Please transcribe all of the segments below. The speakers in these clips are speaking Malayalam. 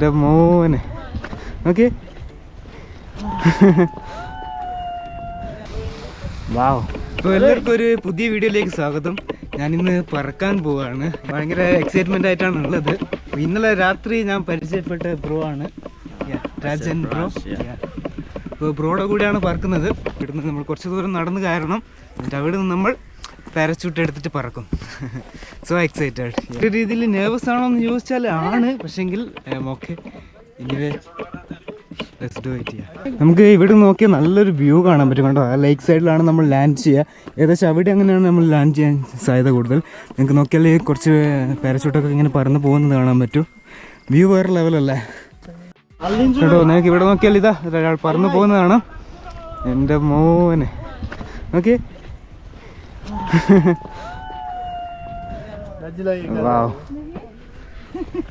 എൻ്റെ മോനെ ഓക്കെ. വാവ്. അപ്പോൾ എല്ലാവർക്കും ഒരു പുതിയ വീഡിയോയിലേക്ക് സ്വാഗതം. ഞാനിന്ന് പറക്കാൻ പോവാണ്. ഭയങ്കര എക്സൈറ്റ്മെൻ്റ് ആയിട്ടാണ് ഉള്ളത്. ഇന്നലെ രാത്രി ഞാൻ പരിചയപ്പെട്ട ബ്രോ ആണ്, രാജൻ ബ്രോ. അപ്പോൾ ബ്രോയുടെ കൂടെയാണ് പറക്കുന്നത്. ഇവിടുന്ന് നമ്മൾ കുറച്ച് ദൂരം നടന്ന് കയറണം. എന്നിട്ട് അവിടെ നിന്ന് നമ്മൾ പാരച്യൂട്ട് എടുത്തിട്ട് പറക്കും. So excited. ഒരു രീതിയിൽ നെർവസ് ആണോ എന്ന് ചോദിച്ചാൽ ആണ്, പക്ഷെങ്കിൽ okay. Anyway let's do it. നമുക്ക് ഇവിടെ നോക്കിയാൽ നല്ലൊരു വ്യൂ കാണാൻ പറ്റും കേട്ടോ. ആ ലേക്ക് സൈഡിലാണ് നമ്മൾ ലാൻഡ് ചെയ്യുക. ഏകദേശം അവിടെ അങ്ങനെയാണ് നമ്മൾ ലാൻഡ് ചെയ്യാൻ സാധ്യത കൂടുതൽ. നിങ്ങൾക്ക് നോക്കിയാൽ കുറച്ച് പാരച്യൂട്ടൊക്കെ ഇങ്ങനെ പറന്ന് പോകുന്നത് കാണാൻ പറ്റും. വ്യൂ വേറെ ലെവലല്ലേ കേട്ടോ. നിങ്ങൾക്ക് ഇവിടെ നോക്കിയാൽ ഇതാ ഒരാൾ പറന്ന് പോകുന്നതാണ്. എൻ്റെ മോനെ ഓക്കെ.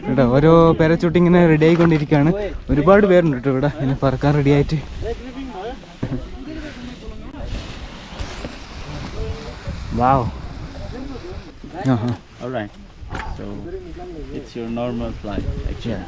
കേട്ടോ ഓരോ പാരച്യൂട്ട് ഇങ്ങനെ റെഡി ആയിക്കൊണ്ടിരിക്കുകയാണ്. ഒരുപാട് പേരുണ്ട് കേട്ടോ ഇവിടെ ഇങ്ങനെ പറക്കാൻ റെഡി ആയിട്ട്. Wow. Alright. So it's your normal flight actually.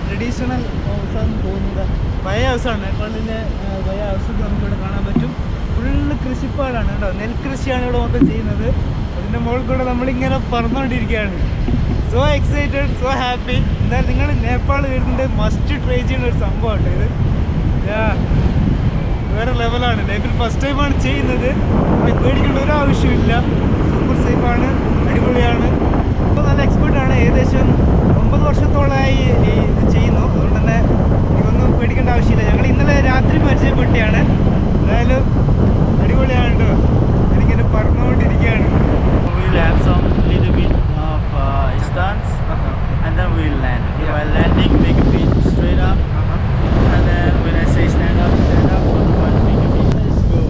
Traditional ഹൗസാണെന്ന് തോന്നുന്നത്. പഴയ ഹൗസാണ്. നേപ്പാളിലെ പഴയ ഹൗസ് നമുക്കിവിടെ കാണാൻ പറ്റും. ഫുള്ള് കൃഷിപ്പാടാണ് കേട്ടോ. നെൽകൃഷിയാണ് ഇവിടെ മൊത്തം ചെയ്യുന്നത്. അതിൻ്റെ മുകളിൽ കൂടെ നമ്മളിങ്ങനെ പറന്നുകൊണ്ടിരിക്കുകയാണ്. So excited, so happy. എന്തായാലും നിങ്ങൾ നേപ്പാൾ വരുന്നുണ്ട് മസ്റ്റ് ട്രൈ ചെയ്യുന്ന ഒരു സംഭവമാണ് ഇത്. വേറെ ലെവലാണ്. ലൈഫിൽ ഫസ്റ്റ് ടൈമാണ് ചെയ്യുന്നത്. പേടിക്കേണ്ട ഒരു ആവശ്യമില്ല. സൂപ്പർ സേഫാണ്, അടിപൊളിയാണ്. ഇപ്പോൾ നല്ല എക്സ്പേർട്ടാണ്. ഏകദേശം 9 വർഷത്തോളമായി ഇത് ചെയ്യുന്നു. അതുകൊണ്ട് തന്നെ ഇതൊന്നും പേടിക്കേണ്ട ആവശ്യമില്ല. ഞങ്ങൾ ഇന്നലെ രാത്രി പരിചയപ്പെട്ടിയാണ്. എന്തായാലും അടിപൊളിയാണ് കേട്ടോ. എനിക്കിങ്ങനെ പറന്നുകൊണ്ടിരിക്കുകയാണ്. We'll have some little bit of stunts and then we'll land. Okay, while landing, make a beat straight up, and then when I say stand up, otherwise make a beat. Let's go.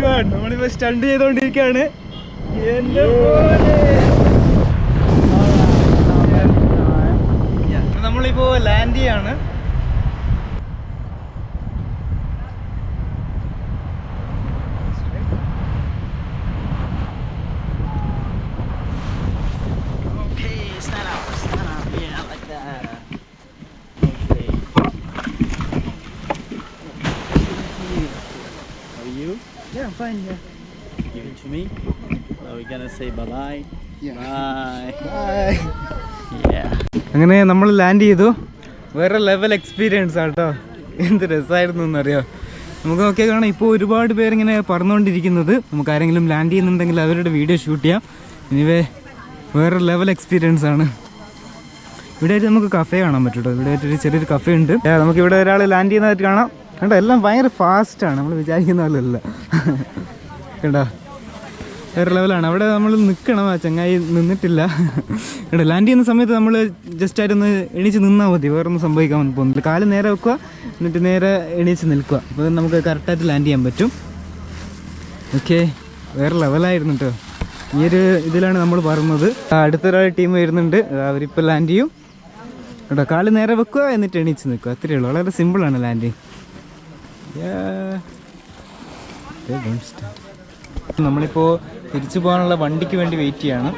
1. നമ്മളിപ്പോ സ്റ്റണ്ട് ചെയ്തോണ്ടിരിക്കുകയാണ്. നമ്മളിപ്പോ ലാൻഡ് ചെയ്യാണ്. Yeah, I'm fine. Yeah. Give it to me. So we're gonna say bye-bye. Yeah. Bye. Bye. Yeah. അങ്ങനെ നമ്മൾ ലാൻഡ് ചെയ്തു. വേറെ ലെവൽ എക്സ്പീരിയൻസ് ആട്ടോ. എന്ത് രസമായിരുന്നു എന്നറിയോ. നമുക്ക് നോക്കിയാൽ കാണാം ഇപ്പോൾ ഒരുപാട് പേരിങ്ങനെ പറന്നുകൊണ്ടിരിക്കുന്നത്. നമുക്ക് ആരെങ്കിലും ലാൻഡ് ചെയ്യുന്നുണ്ടെങ്കിൽ അവരുടെ വീഡിയോ ഷൂട്ട് ചെയ്യാം. എനിവേ വേറെ ലെവൽ എക്സ്പീരിയൻസ് ആണ്. ഇവിടെ ആയിട്ട് നമുക്ക് കഫേ കാണാൻ പറ്റും കേട്ടോ. ഇവിടെ ആയിട്ടൊരു ചെറിയൊരു കഫേ ഉണ്ട്. നമുക്കിവിടെ ഒരാൾ ലാൻഡ് ചെയ്യുന്നതായിട്ട് കാണാം കേട്ടോ. എല്ലാം ഭയങ്കര ഫാസ്റ്റാണ്, നമ്മൾ വിചാരിക്കുന്ന പോലെയല്ല കേട്ടോ. വേറെ ലെവലാണ്. അവിടെ നമ്മൾ നിൽക്കണം, ആ ചങ്ങായി നിന്നിട്ടില്ല. ഇവിടെ ലാൻഡ് ചെയ്യുന്ന സമയത്ത് നമ്മൾ ജസ്റ്റ് ആയിട്ടൊന്ന് എണീച്ച് നിന്നാൽ മതി, വേറൊന്നും സംഭവിക്കാൻ പോകുന്നില്ല. കാല് നേരെ വെക്കുക, എന്നിട്ട് നേരെ എണീച്ച് നിൽക്കുക, അപ്പോൾ നമുക്ക് കറക്റ്റായിട്ട് ലാൻഡ് ചെയ്യാൻ പറ്റും. ഓക്കെ, വേറെ ലെവലായിരുന്നു കേട്ടോ. ഈ ഒരു ഇതിലാണ് നമ്മൾ പറയുന്നത്. അടുത്തൊരാൾ ടീം വരുന്നുണ്ട്, അവരിപ്പോൾ ലാൻഡ് ചെയ്യും കേട്ടോ. കാല് നേരെ വെക്കുക, എന്നിട്ട് എണീച്ച് നിൽക്കുക, അത്രയേ ഉള്ളൂ. വളരെ സിമ്പിളാണ് ലാൻഡിങ്. നമ്മളിപ്പോൾ തിരിച്ചു പോകാനുള്ള വണ്ടിക്ക് വേണ്ടി വെയിറ്റ് ചെയ്യാണ്.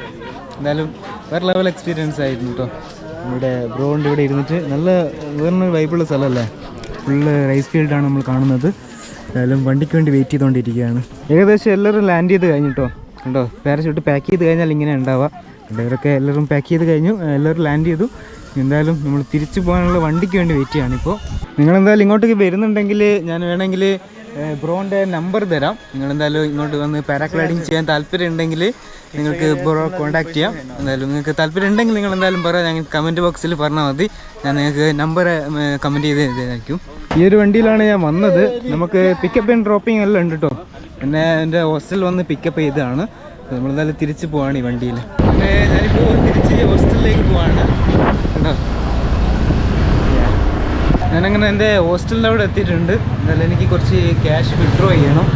എന്തായാലും വേറെ ലെവൽ എക്സ്പീരിയൻസ് ആയിരുന്നു കേട്ടോ. ഇവിടെ ബ്രോണ്ട് ഇവിടെ ഇരുന്നിട്ട് നല്ല വേറൊരു വൈബുള്ള സ്ഥലമല്ലേ, ഫുള്ള് റൈസ് ഫീൽഡാണ് നമ്മൾ കാണുന്നത്. എന്തായാലും വണ്ടിക്ക് വേണ്ടി വെയിറ്റ് ചെയ്തുകൊണ്ടിരിക്കുകയാണ്. ഏകദേശം എല്ലാവരും ലാൻഡ് ചെയ്ത് കഴിഞ്ഞിട്ടോ. കണ്ടോ, പാരഷൂട്ട് പാക്ക് ചെയ്ത് കഴിഞ്ഞാൽ ഇങ്ങനെ ഉണ്ടാവുക. ഇവരൊക്കെ എല്ലാവരും പാക്ക് ചെയ്ത് കഴിഞ്ഞു, എല്ലാവരും ലാൻഡ് ചെയ്തു. എന്തായാലും നമ്മൾ തിരിച്ചു പോകാനുള്ള വണ്ടിക്ക് വേണ്ടി വെയിറ്റ് ചെയ്യാണ് ഇപ്പോൾ. നിങ്ങളെന്തായാലും ഇങ്ങോട്ടേക്ക് വരുന്നുണ്ടെങ്കിൽ ഞാൻ വേണമെങ്കിൽ ബ്രോൻ്റെ നമ്പർ തരാം. നിങ്ങളെന്തായാലും ഇങ്ങോട്ട് വന്ന് പാരാഗ്ലൈഡിങ് ചെയ്യാൻ താല്പര്യം ഉണ്ടെങ്കിൽ നിങ്ങൾക്ക് ബ്രോ കോൺടാക്ട് ചെയ്യാം. എന്തായാലും നിങ്ങൾക്ക് താല്പര്യം ഉണ്ടെങ്കിൽ നിങ്ങൾ എന്തായാലും പറയാം, ഞങ്ങൾ കമൻറ്റ് ബോക്സിൽ പറഞ്ഞാൽ മതി, ഞാൻ നിങ്ങൾക്ക് നമ്പർ കമൻറ്റ് ചെയ്ത് തരായിരിക്കും. ഈ ഒരു വണ്ടിയിലാണ് ഞാൻ വന്നത്. നമുക്ക് പിക്കപ്പ് ആൻഡ് ഡ്രോപ്പിംഗ് എല്ലാം ഉണ്ട് കേട്ടോ. എന്നെ എൻ്റെ ഹോസ്റ്റലിൽ വന്ന് പിക്കപ്പ് ചെയ്തതാണ്. നമ്മളെന്തായാലും തിരിച്ച് പോവാണ് ഈ വണ്ടിയിൽ. പിന്നെ ഞാനിപ്പോൾ തിരിച്ച് ഹോസ്റ്റലിലേക്ക് പോവാണ് കേട്ടോ. ഞാനങ്ങനെ എൻ്റെ ഹോസ്റ്റലിൻ്റെ അവിടെ എത്തിയിട്ടുണ്ട്. എന്നാലും എനിക്ക് കുറച്ച് ക്യാഷ് വിഡ്രോ ചെയ്യണം,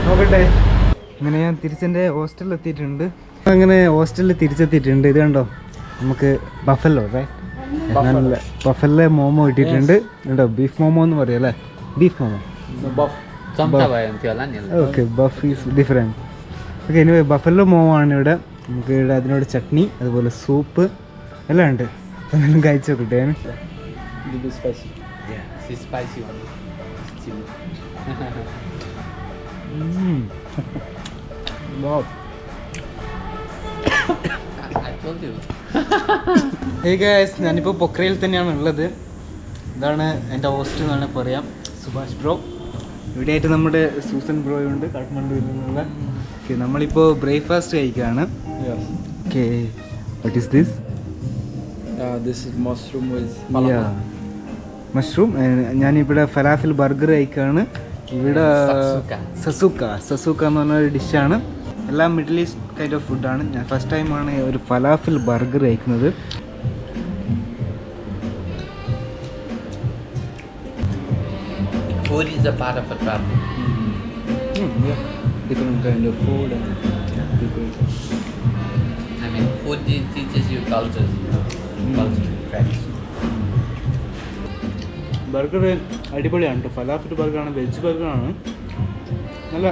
നോക്കട്ടെ. അങ്ങനെ ഞാൻ തിരിച്ചെൻ്റെ ഹോസ്റ്റലിൽ എത്തിയിട്ടുണ്ട്. അങ്ങനെ ഹോസ്റ്റലിൽ തിരിച്ചെത്തിയിട്ടുണ്ട്. ഇത് കണ്ടോ, നമുക്ക് ബഫല്ലോ നല്ല ബഫല്ലോ മോമോ ഇട്ടിട്ടുണ്ട് കേട്ടോ. ബീഫ് മോമോ എന്ന് പറയും അല്ലേ, beef momo. Okay, buff is different. Okay, ഇനി ബഫല്ലോ മോമോ ആണ് ഇവിടെ. നമുക്ക് ഇവിടെ അതിനോട് ചട്നി, അതുപോലെ സൂപ്പ് എല്ലാം ഉണ്ട്. അതെല്ലാം കഴിച്ചു നോക്കട്ടെ. ഞാനിപ്പോൾ പൊക്രയിൽ തന്നെയാണ് ഉള്ളത്. ഇതാണ് എൻ്റെ ഹോസ്റ്റൽ എന്നാണ് പറയാം, സുഭാഷ് ബ്രോ. ഇവിടെ ആയിട്ട് നമ്മുടെ സൂസൻ ബ്രോയുണ്ട്, കാഠ്മണ്ഡുവിൽ നിന്നുള്ള. ഓക്കെ, നമ്മളിപ്പോൾ ബ്രേക്ക്ഫാസ്റ്റ് കഴിക്കുകയാണ്. Okay, what is this? This is mushroom with mushroom. ഞാനിവിടെ ഫലാഫിൽ ബർഗർ കഴിക്കുകയാണ്. ഇവിടെ സസൂക്ക എന്ന് പറഞ്ഞൊരു ഡിഷാണ്. എല്ലാം മിഡിൽ ഈസ്റ്റ് കൈൻഡ് ഓഫ് ഫുഡാണ്. ഞാൻ ഫസ്റ്റ് ടൈമാണ് ഒരു ഫലാഫിൽ ബർഗർ കഴിക്കുന്നത്. Food is a part of a travel. Different kind of food and people. I mean, food teaches you cultures, culture, tradition. Burger അടിപൊളിയാണ് കേട്ടോ. ഫലാഫിൽ ബർഗറാണ്, വെജ് ബർഗറാണ്. നല്ല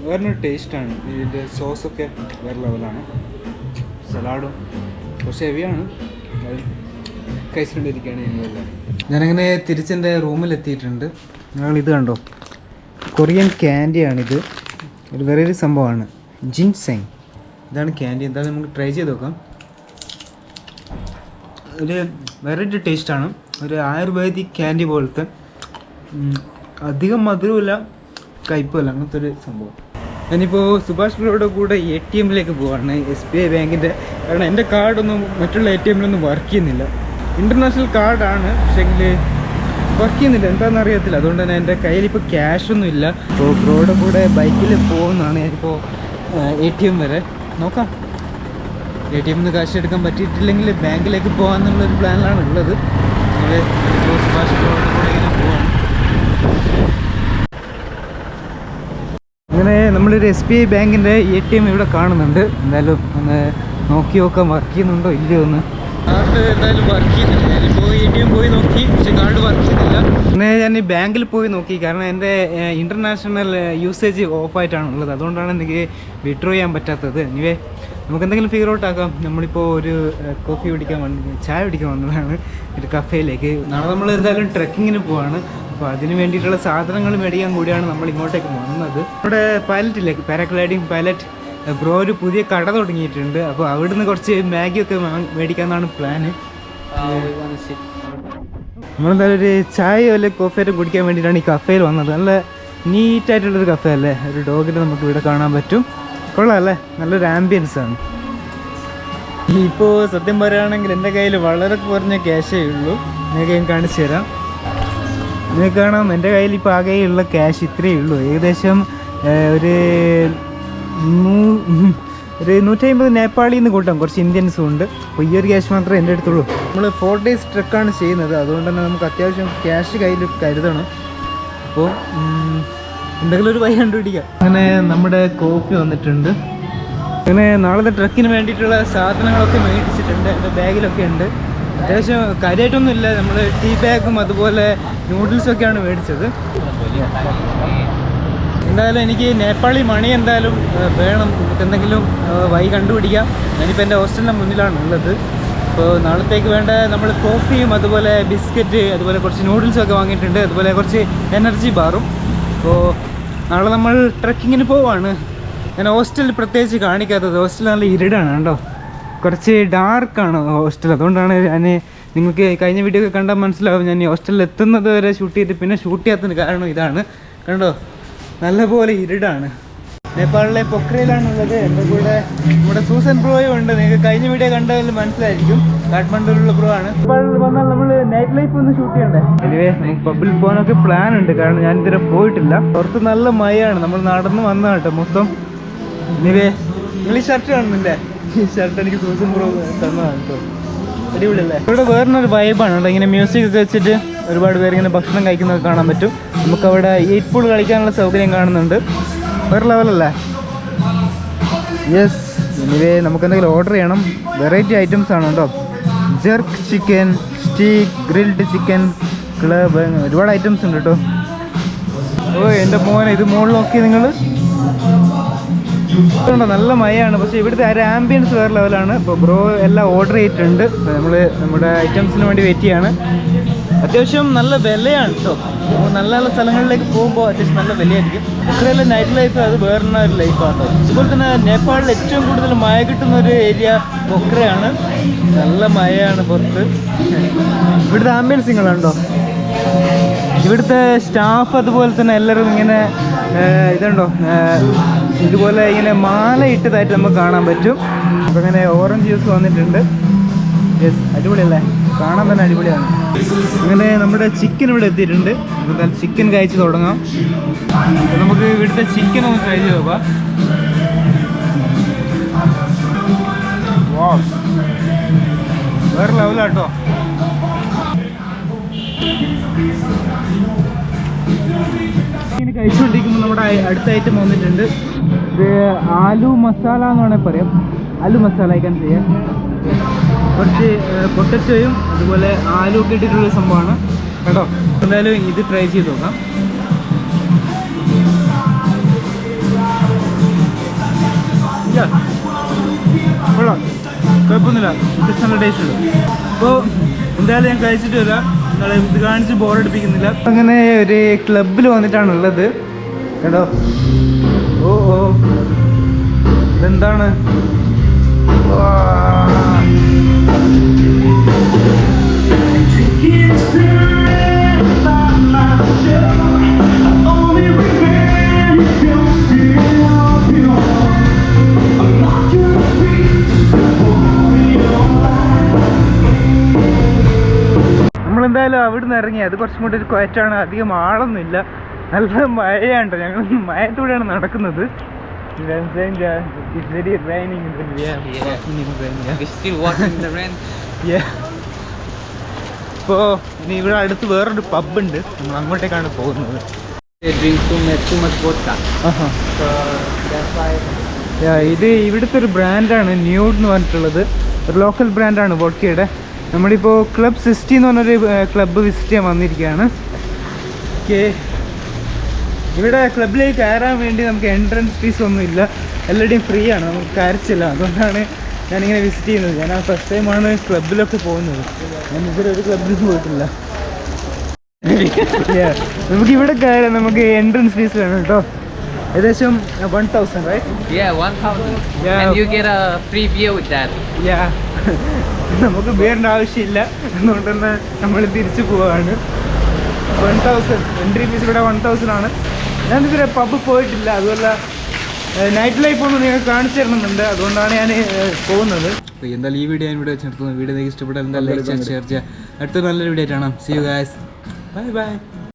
വേറൊരു ടേസ്റ്റാണ്. ഇതിൻ്റെ സോസൊക്കെ വേറെ ലെവലാണ്. സലാഡും കുറച്ച് ഹെവിയാണ്, കഴിച്ചുകൊണ്ടിരിക്കുകയാണ് ഞങ്ങളെല്ലാം. ഞാനങ്ങനെ തിരിച്ചെൻ്റെ റൂമിലെത്തിയിട്ടുണ്ട്. ഞങ്ങളിത് കണ്ടോ, കൊറിയൻ ക്യാൻഡിയാണിത്. ഒരു വേറൊരു സംഭവമാണ്, ജിൻസെങ്. ഇതാണ് ക്യാൻഡി. എന്തായാലും നമുക്ക് ട്രൈ ചെയ്ത് നോക്കാം. ഒരു വെറൈറ്റി ടേസ്റ്റാണ്, ഒരു ആയുർവേദിക് ക്യാൻഡി പോലത്തെ. അധികം മധുരമില്ല, കയ്പല്ല, അങ്ങനത്തെ ഒരു സംഭവം. ഞാനിപ്പോൾ സുഭാഷ് ബ്രോയുടെ കൂടെ ATM പോവാണ്, SBI ബാങ്കിൻ്റെ. കാരണം എൻ്റെ കാർഡൊന്നും മറ്റുള്ള ATM വർക്ക് ചെയ്യുന്നില്ല. ഇൻ്റർനാഷണൽ കാർഡാണ്, പക്ഷേങ്കിൽ വർക്ക് ചെയ്യുന്നില്ല, എന്താണെന്ന് അറിയത്തില്ല. അതുകൊണ്ട് തന്നെ എൻ്റെ കയ്യിലിപ്പോൾ ക്യാഷൊന്നും ഇല്ല. അപ്പോൾ ബ്രോയുടെ കൂടെ ബൈക്കിൽ പോകുന്നതാണ്. ഞാനിപ്പോൾ ATM വരെ നോക്കാം. ATM കാശ് എടുക്കാൻ പറ്റിയിട്ടില്ലെങ്കിൽ ബാങ്കിലേക്ക് പോകാമെന്നുള്ളൊരു പ്ലാനിലാണ് ഉള്ളത്. സുഭാഷ് ബ്രോയുടെ കൂടെ പോവാണ്. അങ്ങനെ നമ്മളൊരു SBI ബാങ്കിൻ്റെ ATM ഇവിടെ കാണുന്നുണ്ട്. എന്തായാലും ഒന്ന് നോക്കി നോക്കാം, വർക്ക് ചെയ്യുന്നുണ്ടോ ഇല്ലയോ എന്ന്. കാർഡ് എന്തായാലും വർക്ക് ചെയ്യുന്നില്ല. ഞാനിപ്പോൾ ATM പോയി നോക്കി, പക്ഷെ കാർഡ് വർക്ക് ചെയ്യുന്നില്ല. പിന്നെ ഞാൻ ഈ ബാങ്കിൽ പോയി നോക്കി, കാരണം എൻ്റെ ഇൻ്റർനാഷണൽ യൂസേജ് ഓഫായിട്ടാണുള്ളത്. അതുകൊണ്ടാണ് എനിക്ക് വിഡ്രോ ചെയ്യാൻ പറ്റാത്തത്. എനിവേ നമുക്ക് എന്തെങ്കിലും ഫിഗർ ഔട്ട് ആക്കാം. നമ്മളിപ്പോൾ ഒരു കോഫി കുടിക്കാൻ ചായ കുടിക്കാൻ വന്നതാണ് ഒരു കഫേയിലേക്ക്. നാളെ നമ്മൾ എന്തായാലും ട്രെക്കിങ്ങിന് പോവാണ്. അപ്പോൾ അതിന് വേണ്ടിയിട്ടുള്ള സാധനങ്ങൾ മേടിക്കാൻ കൂടിയാണ് നമ്മൾ ഇങ്ങോട്ടേക്ക് വന്നത്. ഇവിടെ പൈലറ്റ് ഇല്ലേ, പാരാഗ്ലൈഡിങ് പൈലറ്റ് ബ്രോ ഒരു പുതിയ കട തുടങ്ങിയിട്ടുണ്ട്. അപ്പോൾ അവിടുന്ന് കുറച്ച് മാഗിയൊക്കെ മേടിക്കാമെന്നാണ് പ്ലാന്. നമ്മളെന്തായാലും ഒരു ചായയോ അല്ലെങ്കിൽ കോഫിയോ കുടിക്കാൻ വേണ്ടിയിട്ടാണ് ഈ കഫേയിൽ വന്നത്. നല്ല നീറ്റായിട്ടുള്ളൊരു കഫേ അല്ലേ. ഒരു ഡോഗിനെ നമുക്ക് ഇവിടെ കാണാൻ പറ്റും. കൊള്ളാം അല്ലേ, നല്ലൊരു ആംബിയൻസ് ആണ്. ഇപ്പോൾ സത്യം പറയുകയാണെങ്കിൽ എൻ്റെ കയ്യിൽ വളരെ കുറഞ്ഞ ക്യാഷേ ഉള്ളൂ. നിങ്ങൾക്ക് ഞാൻ കാണിച്ചു തരാം. നിങ്ങൾക്ക് കാണാം, എൻ്റെ കയ്യിൽ ഇപ്പോൾ ആകെയുള്ള ക്യാഷ് ഇത്രയേ ഉള്ളൂ. ഏകദേശം ഒരു ഒരു 150 നേപ്പാളിൽ നിന്ന് കൂട്ടാം, കുറച്ച് ഇന്ത്യൻസും ഉണ്ട്. അപ്പോൾ ഈ ഒരു ക്യാഷ് മാത്രമേ എൻ്റെ അടുത്തുള്ളൂ. നമ്മൾ 4 days ട്രക്കാണ് ചെയ്യുന്നത്, അതുകൊണ്ട് തന്നെ നമുക്ക് അത്യാവശ്യം ക്യാഷ് കയ്യിൽ കരുതണം. അപ്പോൾ എന്തെങ്കിലും ഒരു വഴി കണ്ടുപിടിക്കാം. അങ്ങനെ നമ്മുടെ കോഫി വന്നിട്ടുണ്ട്. അങ്ങനെ നാളത്തെ ട്രക്കിന് വേണ്ടിയിട്ടുള്ള സാധനങ്ങളൊക്കെ മേടിച്ചിട്ടുണ്ട്, എൻ്റെ ബാഗിലൊക്കെ ഉണ്ട്. അത്യാവശ്യം കാര്യമായിട്ടൊന്നും ഇല്ല, നമ്മൾ ടീ ബാഗും അതുപോലെ നൂഡിൽസൊക്കെയാണ് മേടിച്ചത്. എന്തായാലും എനിക്ക് നേപ്പാളി മണി എന്തായാലും വേണം, നമുക്ക് എന്തെങ്കിലും വഴി കണ്ടുപിടിക്കാം. ഞാനിപ്പോൾ എൻ്റെ ഹോസ്റ്റലിൻ്റെ മുന്നിലാണ് ഉള്ളത്. അപ്പോൾ നാളത്തേക്ക് വേണ്ട നമ്മൾ കോഫിയും അതുപോലെ ബിസ്ക്കറ്റ് അതുപോലെ കുറച്ച് നൂഡിൽസൊക്കെ വാങ്ങിയിട്ടുണ്ട്, അതുപോലെ കുറച്ച് എനർജി ബാറും. അപ്പോൾ നാളെ നമ്മൾ ട്രക്കിങ്ങിന് പോവാണ്. ഞാൻ ഹോസ്റ്റലിൽ പ്രത്യേകിച്ച് കാണിക്കാത്തത്, ഹോസ്റ്റൽ നല്ല ഇരുടാണ് കേട്ടോ, കുറച്ച് ഡാർക്കാണ് ഹോസ്റ്റൽ. അതുകൊണ്ടാണ് ഞാൻ നിങ്ങൾക്ക് കഴിഞ്ഞ വീഡിയോ ഒക്കെ കണ്ടാൽ മനസ്സിലാവും, ഞാൻ ഈ ഹോസ്റ്റലിൽ എത്തുന്നത് വരെ ഷൂട്ട് ചെയ്തിട്ട് പിന്നെ ഷൂട്ട് ചെയ്യാത്തതിന് കാരണം ഇതാണ്. കണ്ടോ, നല്ലപോലെ ഇരുടാണ്. നേപ്പാളിലെ പൊക്രയിലാണുള്ളത്. എൻ്റെ കൂടെ നമ്മുടെ സൂസൻ ബ്രോയും ഉണ്ട്, നിങ്ങൾക്ക് കഴിഞ്ഞ വീഡിയോ കണ്ടതിൽ മനസ്സിലായിരിക്കും. കാഠ്മണ്ഡുവിലുള്ള ബ്രോ ആണ്. നേപ്പാളിൽ വന്നാൽ നമ്മൾ നൈറ്റ് ലൈഫ് ഒന്ന് ഷൂട്ട് ചെയ്യണ്ടേ. എനിവേ നമുക്ക് പബ്ബിൽ പോകാനൊക്കെ പ്ലാൻ ഉണ്ട്, കാരണം ഞാൻ ഇതുവരെ പോയിട്ടില്ല. പുറത്ത് നല്ല മഴയാണ്, നമ്മൾ നടന്ന് വന്ന കേട്ടോ മൊത്തം. എനിവേ നിങ്ങൾ ഈ ഷർട്ട് കാണുന്നില്ലേ, ഈ ഷർട്ട് എനിക്ക് സൂസൻ ബ്രോ തന്നതാണ് കേട്ടോ, അടിപൊളിയല്ലേ. ഇവിടെ വേറൊരു വൈബാണ് കേട്ടോ, ഇങ്ങനെ മ്യൂസിക് ഒക്കെ വെച്ചിട്ട് ഒരുപാട് പേര് ഇങ്ങനെ ഭക്ഷണം കഴിക്കുന്നതൊക്കെ കാണാൻ പറ്റും. നമുക്കവിടെ 8 പൂൾ കളിക്കാനുള്ള സൗകര്യം കാണുന്നുണ്ട്, വേറെ ലെവലല്ലേ. യെസ്, എനിവേ നമുക്ക് എന്തെങ്കിലും ഓർഡർ ചെയ്യണം. വെറൈറ്റി ഐറ്റംസ് ആണ് കേട്ടോ, jerk chicken, steak, grilled chicken, club, ഒരുപാട് ഐറ്റംസ് ഉണ്ട് കേട്ടോ. ഓ എൻ്റെ മോനെ, ഇത് മുകളിൽ നോക്കി നിങ്ങൾ ണ്ടോ, നല്ല മഴയാണ്. പക്ഷേ ഇവിടുത്തെ ഒരു ആംബിയൻസ് വേറെ ലെവലാണ്. ഇപ്പോൾ ബ്രോ എല്ലാം ഓർഡർ ചെയ്തിട്ടുണ്ട്, നമ്മൾ നമ്മുടെ ഐറ്റംസിന് വേണ്ടി വെയിറ്റ് ചെയ്യാണ്. അത്യാവശ്യം നല്ല വിലയാണ് കേട്ടോ, നല്ല നല്ല സ്ഥലങ്ങളിലേക്ക് പോകുമ്പോൾ അത്യാവശ്യം നല്ല വിലയായിരിക്കും. ഇത്രയെല്ലാം നൈറ്റ് ലൈഫ് അത് വേറെ ഒരു ലൈഫാണ് കേട്ടോ. അതുപോലെ തന്നെ നേപ്പാളിൽ ഏറ്റവും കൂടുതൽ മഴ കിട്ടുന്ന ഒരു ഏരിയ പൊക്രയാണ്. നല്ല മഴയാണ് പുറത്ത്. ഇവിടുത്തെ ആംബിയൻസ് നിങ്ങളുണ്ടോ, ഇവിടുത്തെ സ്റ്റാഫ് അതുപോലെ തന്നെ എല്ലാവരും ഇങ്ങനെ ഇതുണ്ടോ, ഇതുപോലെ ഇങ്ങനെ മാല ഇട്ടതായിട്ട് നമുക്ക് കാണാൻ പറ്റും. അപ്പോൾ അങ്ങനെ ഓറഞ്ച് ജ്യൂസ് വന്നിട്ടുണ്ട്. യെസ്, അടിപൊളിയല്ലേ, കാണാൻ തന്നെ അടിപൊളിയാണ്. അങ്ങനെ നമ്മുടെ ചിക്കൻ ഇവിടെ എത്തിയിട്ടുണ്ട്. നമുക്ക് ചിക്കൻ കഴിച്ച് തുടങ്ങാം. അപ്പോൾ നമുക്ക് ഇവിടുത്തെ ചിക്കൻ ഒന്ന് ട്രൈ ചെയ്ത് നോക്കാം. വാവ്, വേറെ ലെവലാട്ടോ. ഇങ്ങനെ കഴിച്ചുകൊണ്ടിരിക്കുമ്പോൾ നമ്മുടെ അടുത്ത ഐറ്റം വന്നിട്ടുണ്ട്. ഇത് ആലു മസാല എന്ന് വേണമെങ്കിൽ പറയാം, ആലു മസാല കഴിക്കാൻ ചെയ്യാം. കുറച്ച് പൊട്ടറ്റോയും അതുപോലെ ആലു ഒക്കെ ഇട്ടിട്ടുള്ള സംഭവമാണ് കേട്ടോ. എന്തായാലും ഇത് ട്രൈ ചെയ്ത് നോക്കാം. കൊള്ളാം, കുഴപ്പമൊന്നുമില്ല, നല്ല ടേസ്റ്റ് ഉണ്ട്. അപ്പോൾ എന്തായാലും ഞാൻ കഴിച്ചിട്ട് വരാം, നിങ്ങളെ ഇത് കാണിച്ച് ബോറടിപ്പിക്കുന്നില്ല. അങ്ങനെ ഒരു ക്ലബിൽ വന്നിട്ടാണുള്ളത് കേട്ടോ. ഓ ഓ, ഇതെന്താണ്, നമ്മളെന്തായാലും അവിടുന്ന് ഇറങ്ങി. അത് കുറച്ചും കൂടി ഒരു ക്വയറ്റാണ്, അധികം ആളൊന്നുമില്ല, നല്ല മഴയാണ്. ഞങ്ങൾ മഴത്തൂടെയാണ് നടക്കുന്നത്. ഇപ്പോൾ ഇനി ഇവിടെ അടുത്ത് വേറൊരു പബ്ബുണ്ട്, നമ്മൾ അങ്ങോട്ടേക്കാണ് പോകുന്നത്. ഇത് ഇവിടുത്തെ ഒരു ബ്രാൻഡാണ് ന്യൂഡ് എന്ന് പറഞ്ഞിട്ടുള്ളത്, ഒരു ലോക്കൽ ബ്രാൻഡാണ് വോഡ്കയുടെ. നമ്മളിപ്പോൾ ക്ലബ് 60 എന്ന് പറഞ്ഞൊരു ക്ലബ്ബ് വിസിറ്റ് ചെയ്യാൻ വന്നിരിക്കുകയാണ്. ഓക്കെ, ഇവിടെ ക്ലബിലേക്ക് കയറാൻ വേണ്ടി നമുക്ക് എൻട്രൻസ് ഫീസ് ഒന്നുമില്ല, എല്ലാവരുടെയും ഫ്രീ ആണ്, നമുക്ക് കയറിച്ചില്ല. അതുകൊണ്ടാണ് ഞാനിങ്ങനെ വിസിറ്റ് ചെയ്യുന്നത്. ഞാൻ ഫസ്റ്റ് ടൈമാണ് ക്ലബിലൊക്കെ പോകുന്നത്, ഞാൻ ഇതുവരെ ഒരു ക്ലബിലും പോയിട്ടില്ല. നമുക്കിവിടെ കയറാൻ നമുക്ക് എൻട്രൻസ് ഫീസ് വേണം കേട്ടോ, ഏകദേശം 1000, right? Yeah, 1000. Yeah. And you get a free beer with that. Yeah. നമുക്ക് ബിയറിൻ്റെ ആവശ്യമില്ല, അതുകൊണ്ട് തന്നെ നമ്മൾ തിരിച്ചു പോവാണ്. 1000 എൻട്രി ഫീസ് ഇവിടെ 1000 ആണ്. ഞാനിതുവരെ പബ്ബ് പോയിട്ടില്ല, അതുപോലെ നൈറ്റ് ലൈഫ് ഒന്നും നിങ്ങൾക്ക് കാണിച്ചു തരണമെന്നുണ്ട്, അതുകൊണ്ടാണ് ഞാൻ പോകുന്നത്. അപ്പോൾ എന്തായാലും ഈ വീഡിയോ ഞാൻ ഇവിടെ വെച്ച് നിർത്തുന്നു. വീഡിയോ നിങ്ങൾക്ക് ഇഷ്ടപ്പെട്ടാൽ എന്തായാലും ലൈക്ക് ഷെയർ ചെയ്യുക. അടുത്ത നല്ലൊരു വീഡിയോ ആയിട്ടാണ്. See you guys. Bye bye.